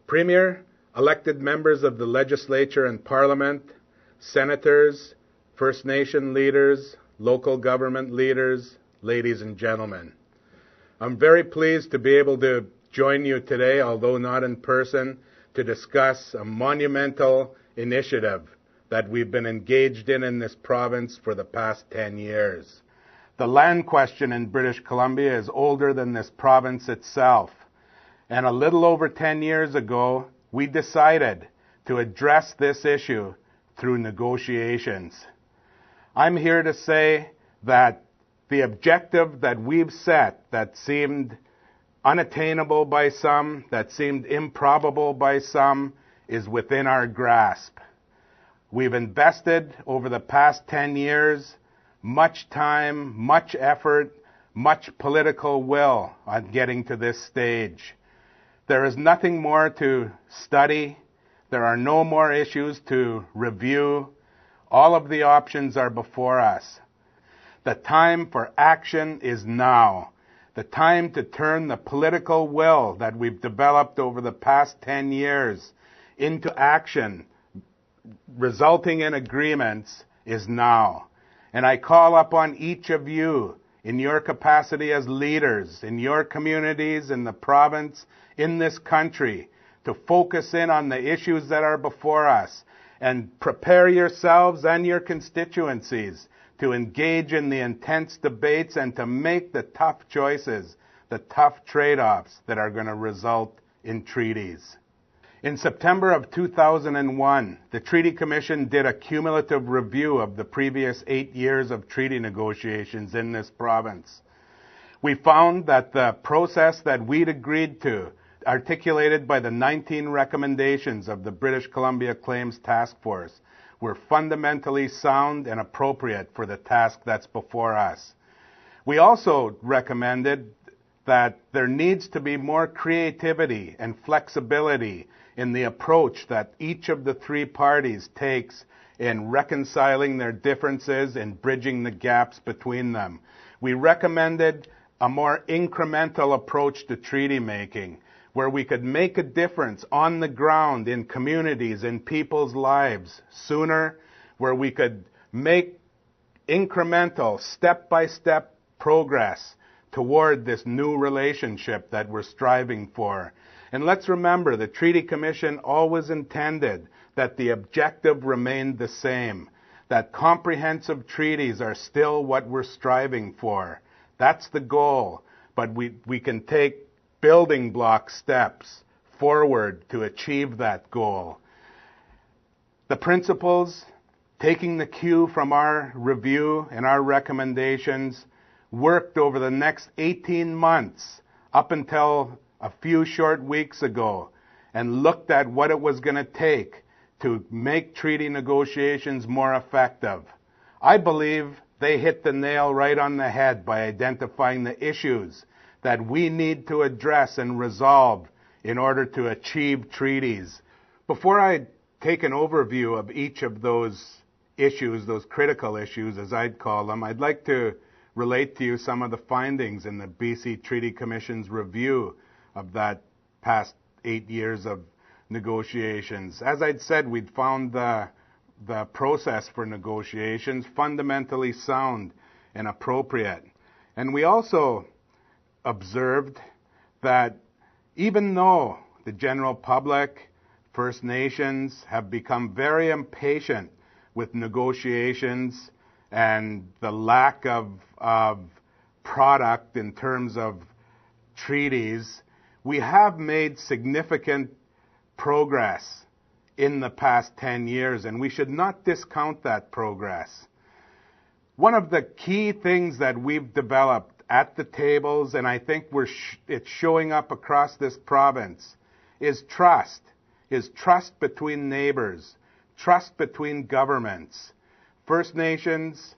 Premier, elected members of the legislature and parliament, senators, First Nation leaders, local government leaders, ladies and gentlemen. I'm very pleased to be able to join you today, although not in person, to discuss a monumental initiative that we've been engaged in this province for the past 10 years. The land question in British Columbia is older than this province itself. And a little over 10 years ago, we decided to address this issue through negotiations. I'm here to say that the objective that we've set that seemed unattainable by some, that seemed improbable by some, is within our grasp. We've invested over the past 10 years much time, much effort, much political will on getting to this stage. There is nothing more to study. There are no more issues to review. All of the options are before us. The time for action is now. The time to turn the political will that we've developed over the past 10 years into action, resulting in agreements, is now. And I call upon each of you in your capacity as leaders, in your communities, in the province, in this country, to focus in on the issues that are before us and prepare yourselves and your constituencies to engage in the intense debates and to make the tough choices, the tough trade-offs that are going to result in treaties. In September of 2001, the Treaty Commission did a cumulative review of the previous 8 years of treaty negotiations in this province. We found that the process that we'd agreed to, articulated by the 19 recommendations of the British Columbia Claims Task Force, were fundamentally sound and appropriate for the task that's before us. We also recommended that there needs to be more creativity and flexibility in the approach that each of the three parties takes in reconciling their differences and bridging the gaps between them. We recommended a more incremental approach to treaty making, where we could make a difference on the ground in communities, in people's lives sooner, where we could make incremental, step-by-step progress toward this new relationship that we're striving for. And let's remember, the Treaty Commission always intended that the objective remained the same, that comprehensive treaties are still what we're striving for. That's the goal, but we can take building block steps forward to achieve that goal. The principles, taking the cue from our review and our recommendations, worked over the next 18 months up until a few short weeks ago and looked at what it was going to take to make treaty negotiations more effective. I believe they hit the nail right on the head by identifying the issues that we need to address and resolve in order to achieve treaties. Before I take an overview of each of those issues, those critical issues as I'd call them, I'd like to relate to you some of the findings in the BC Treaty Commission's review of that past 8 years of negotiations. As I'd said, we'd found the process for negotiations fundamentally sound and appropriate. And we also observed that even though the general public, First Nations, have become very impatient with negotiations and the lack of product in terms of treaties, we have made significant progress in the past 10 years, and we should not discount that progress. One of the key things that we've developed at the tables, and I think it's showing up across this province, is trust between neighbors, trust between governments. First Nations,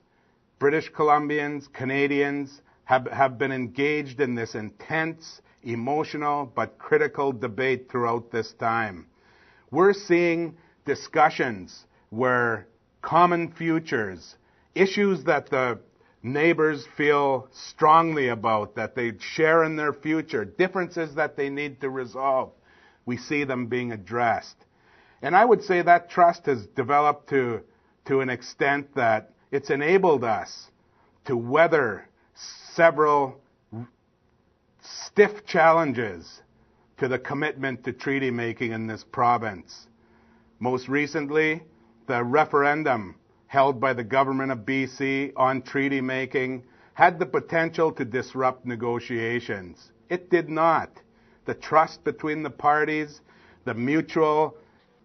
British Columbians, Canadians have been engaged in this intense, emotional, but critical debate throughout this time. We're seeing discussions where common futures, issues that the neighbors feel strongly about, that they share in their future, differences that they need to resolve, we see them being addressed. And I would say that trust has developed to an extent that it's enabled us to weather several stiff challenges to the commitment to treaty making in this province. Most recently, the referendum held by the government of BC on treaty making had the potential to disrupt negotiations. It did not. The trust between the parties, the mutual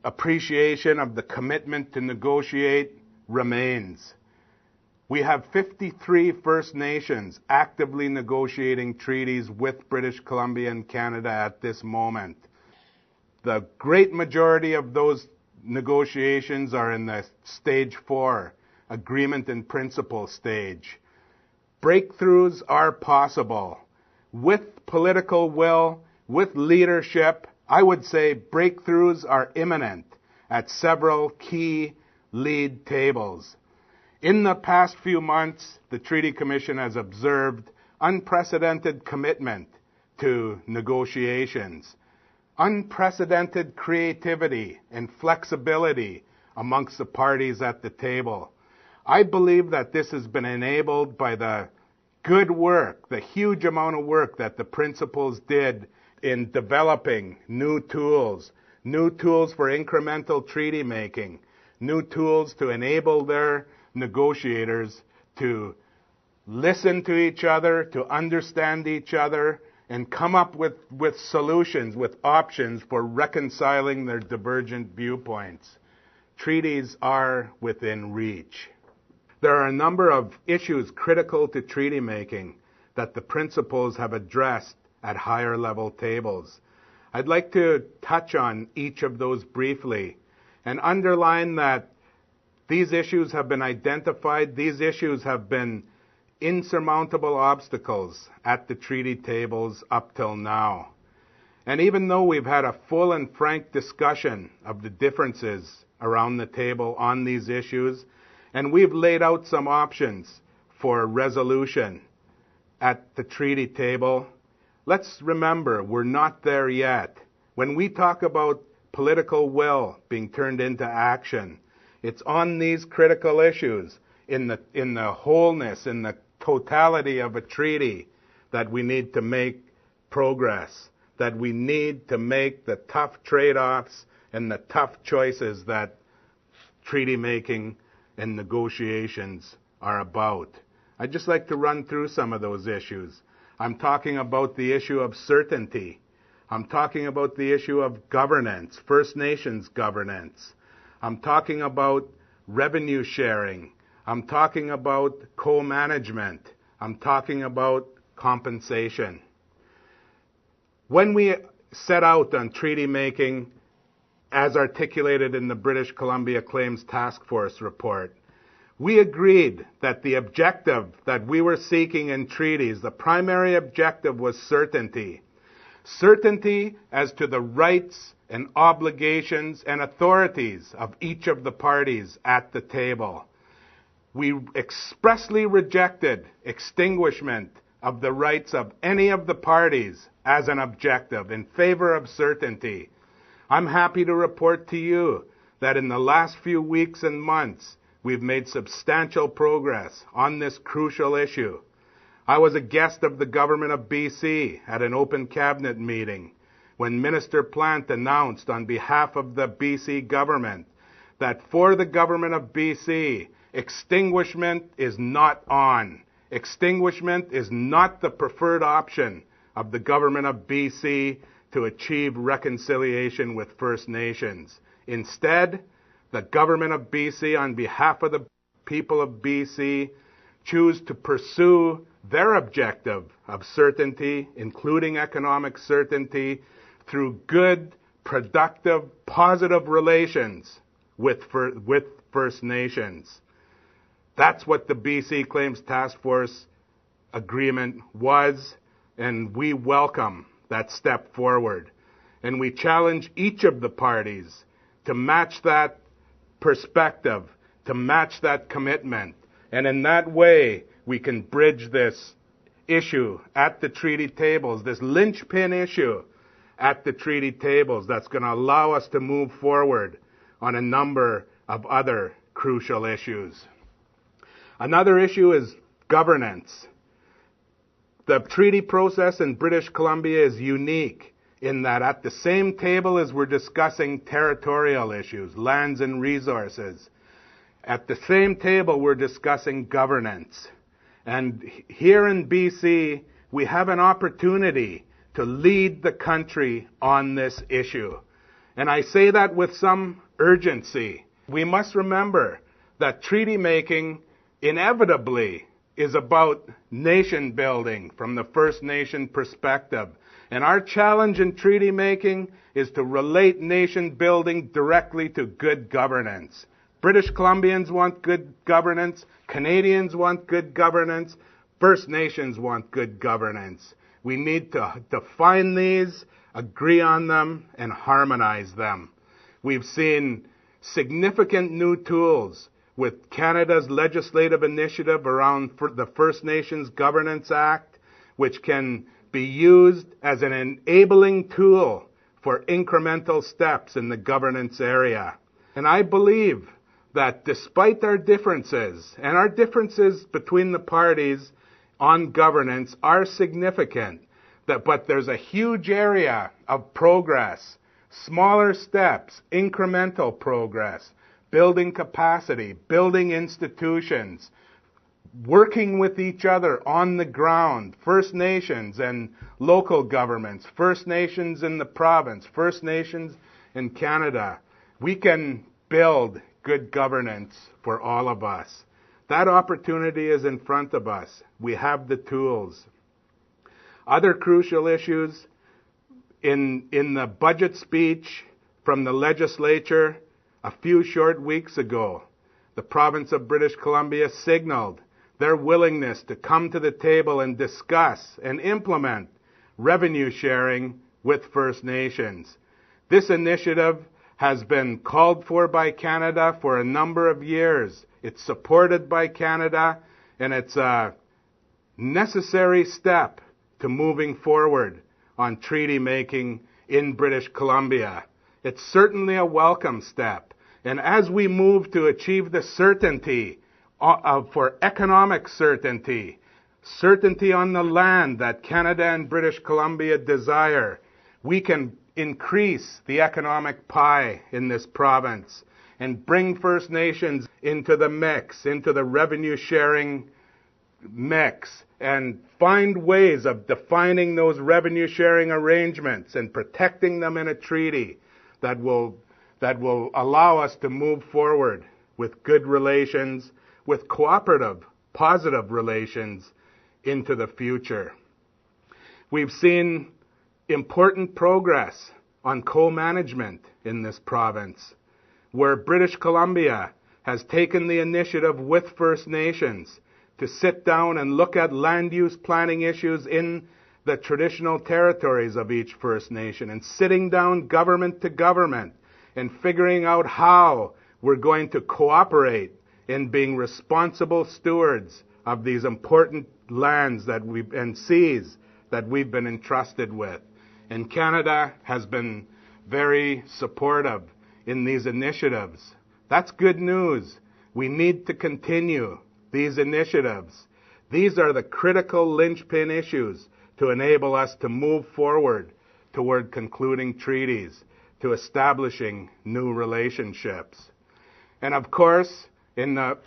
appreciation of the commitment to negotiate remains. We have 53 First Nations actively negotiating treaties with British Columbia and Canada at this moment. The great majority of those negotiations are in the stage 4, agreement in principle stage. Breakthroughs are possible. With political will, with leadership, I would say breakthroughs are imminent at several key lead tables. In the past few months, the Treaty Commission has observed unprecedented commitment to negotiations, unprecedented creativity and flexibility amongst the parties at the table. I believe that this has been enabled by the good work, the huge amount of work that the principals did in developing new tools for incremental treaty making, new tools to enable their negotiators to listen to each other, to understand each other, and come up with solutions, with options for reconciling their divergent viewpoints. Treaties are within reach. There are a number of issues critical to treaty making that the principals have addressed at higher level tables. I'd like to touch on each of those briefly and underline that these issues have been identified, these issues have been insurmountable obstacles at the treaty tables up till now. And even though we've had a full and frank discussion of the differences around the table on these issues, and we've laid out some options for resolution at the treaty table, let's remember we're not there yet. When we talk about political will being turned into action, it's on these critical issues in the wholeness, in the totality of a treaty that we need to make progress, that we need to make the tough trade-offs and the tough choices that treaty making and negotiations are about. I'd just like to run through some of those issues. I'm talking about the issue of certainty. I'm talking about the issue of governance, First Nations governance. I'm talking about revenue sharing. I'm talking about co-management. I'm talking about compensation. When we set out on treaty making, as articulated in the British Columbia Claims Task Force report, we agreed that the objective that we were seeking in treaties, the primary objective was certainty. Certainty as to the rights and obligations and authorities of each of the parties at the table. We expressly rejected extinguishment of the rights of any of the parties as an objective in favor of certainty. I'm happy to report to you that in the last few weeks and months, we've made substantial progress on this crucial issue. I was a guest of the government of BC at an open cabinet meeting when Minister Plant announced on behalf of the BC government that for the government of BC, extinguishment is not on. Extinguishment is not the preferred option of the government of BC to achieve reconciliation with First Nations. Instead, the government of BC, on behalf of the people of BC, choose to pursue their objective of certainty, including economic certainty, through good, productive, positive relations with First Nations. That's what the BC Claims Task Force agreement was, and we welcome that step forward. And we challenge each of the parties to match that perspective, to match that commitment. And in that way, we can bridge this issue at the treaty tables, this linchpin issue at the treaty tables that's going to allow us to move forward on a number of other crucial issues. Another issue is governance. The treaty process in British Columbia is unique in that at the same table as we're discussing territorial issues, lands and resources, at the same table we're discussing governance. And here in BC, we have an opportunity to lead the country on this issue. And I say that with some urgency. We must remember that treaty making inevitably is about nation building from the First Nation perspective. And our challenge in treaty making is to relate nation building directly to good governance. British Columbians want good governance. Canadians want good governance. First Nations want good governance. We need to define these, agree on them, and harmonize them. We've seen significant new tools with Canada's legislative initiative around the First Nations Governance Act, which can be used as an enabling tool for incremental steps in the governance area. And I believe that despite our differences, and our differences between the parties on governance are significant, but there's a huge area of progress, smaller steps, incremental progress, building capacity, building institutions, working with each other on the ground, First Nations and local governments, First Nations in the province, First Nations in Canada. We can build good governance for all of us. That opportunity is in front of us. We have the tools. Other crucial issues in the budget speech from the legislature a few short weeks ago, the province of British Columbia signaled their willingness to come to the table and discuss and implement revenue sharing with First Nations. This initiative has been called for by Canada for a number of years. It's supported by Canada, and it's a necessary step to moving forward on treaty making in British Columbia. It's certainly a welcome step. And as we move to achieve the certainty for economic certainty, certainty on the land that Canada and British Columbia desire, we can increase the economic pie in this province and bring First Nations into the mix, into the revenue sharing mix, and find ways of defining those revenue sharing arrangements and protecting them in a treaty that will allow us to move forward with good relations, with cooperative, positive relations into the future. We've seen important progress on co-management in this province, where British Columbia has taken the initiative with First Nations to sit down and look at land use planning issues in the traditional territories of each First Nation, and sitting down government to government and figuring out how we're going to cooperate in being responsible stewards of these important lands and seas that we've been entrusted with. And Canada has been very supportive in these initiatives. That's good news. We need to continue these initiatives. These are the critical linchpin issues to enable us to move forward toward concluding treaties, to establishing new relationships. And of course, in the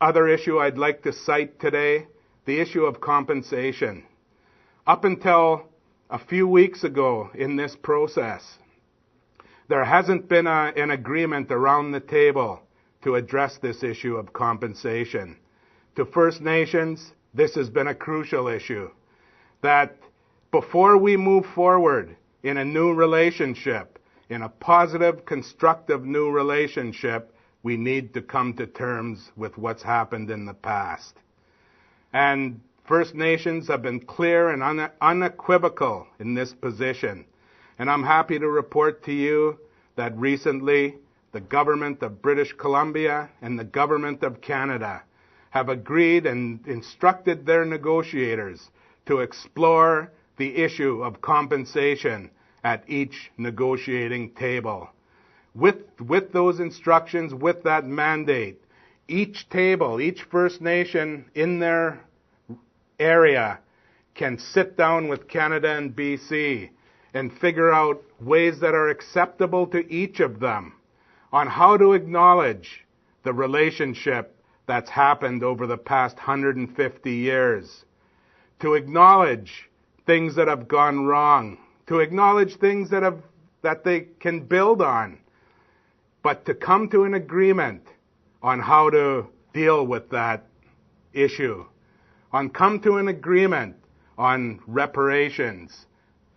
other issue I'd like to cite today, the issue of compensation. Up until a few weeks ago in this process, there hasn't been an agreement around the table to address this issue of compensation. To First Nations, this has been a crucial issue. That before we move forward in a new relationship, in a positive, constructive new relationship, we need to come to terms with what's happened in the past. And First Nations have been clear and unequivocal in this position. And I'm happy to report to you that recently the government of British Columbia and the government of Canada have agreed and instructed their negotiators to explore the issue of compensation at each negotiating table. With those instructions, with that mandate, each table, each First Nation in their area can sit down with Canada and BC and figure out ways that are acceptable to each of them on how to acknowledge the relationship that's happened over the past 150 years, to acknowledge things that have gone wrong, to acknowledge things that they can build on, but to come to an agreement on how to deal with that issue, come to an agreement on reparations.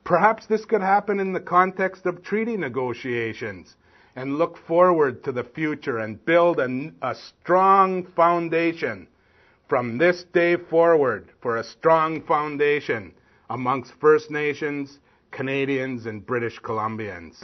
Perhaps this could happen in the context of treaty negotiations, and look forward to the future and build a strong foundation from this day forward, for a strong foundation amongst First Nations, Canadians, and British Columbians.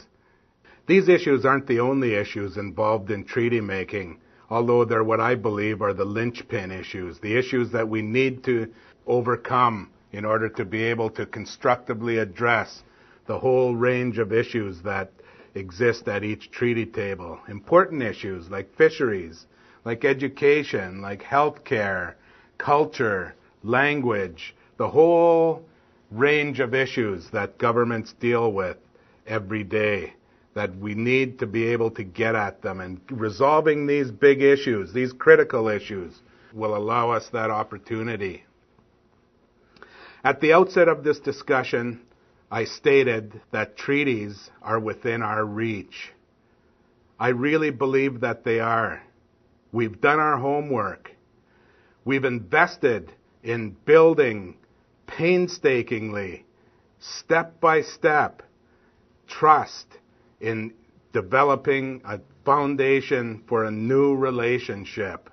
These issues aren't the only issues involved in treaty making, although they're what I believe are the linchpin issues, the issues that we need to overcome in order to be able to constructively address the whole range of issues that exist at each treaty table. Important issues like fisheries, like education, like healthcare, culture, language, the whole range of issues that governments deal with every day, that we need to be able to get at them. And resolving these big issues, these critical issues, will allow us that opportunity. At the outset of this discussion, I stated that treaties are within our reach. I really believe that they are. We've done our homework. We've invested in building painstakingly, step by step, trust in developing a foundation for a new relationship.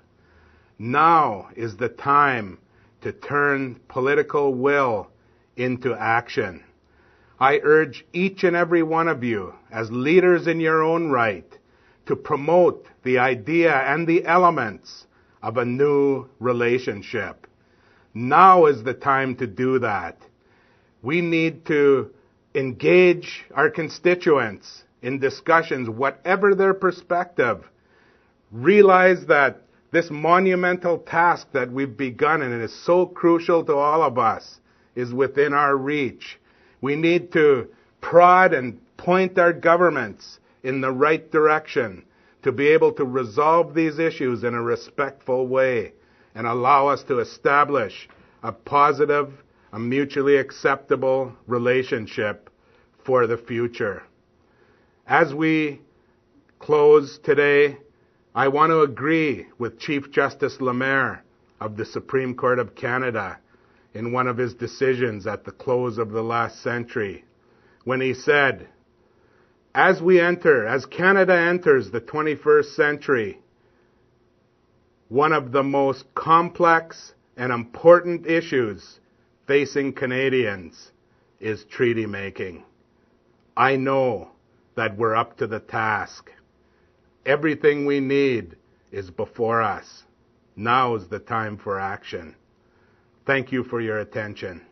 Now is the time to turn political will into action. I urge each and every one of you, as leaders in your own right, to promote the idea and the elements of a new relationship. Now is the time to do that. We need to engage our constituents in discussions, whatever their perspective. Realize that this monumental task that we've begun, and it is so crucial to all of us, is within our reach. We need to prod and point our governments in the right direction to be able to resolve these issues in a respectful way and allow us to establish a positive, a mutually acceptable relationship for the future. As we close today, I want to agree with Chief Justice Lemaire of the Supreme Court of Canada in one of his decisions at the close of the last century, when he said, as Canada enters the 21st century, one of the most complex and important issues facing Canadians is treaty making. I know that we're up to the task. Everything we need is before us. Now is the time for action. Thank you for your attention.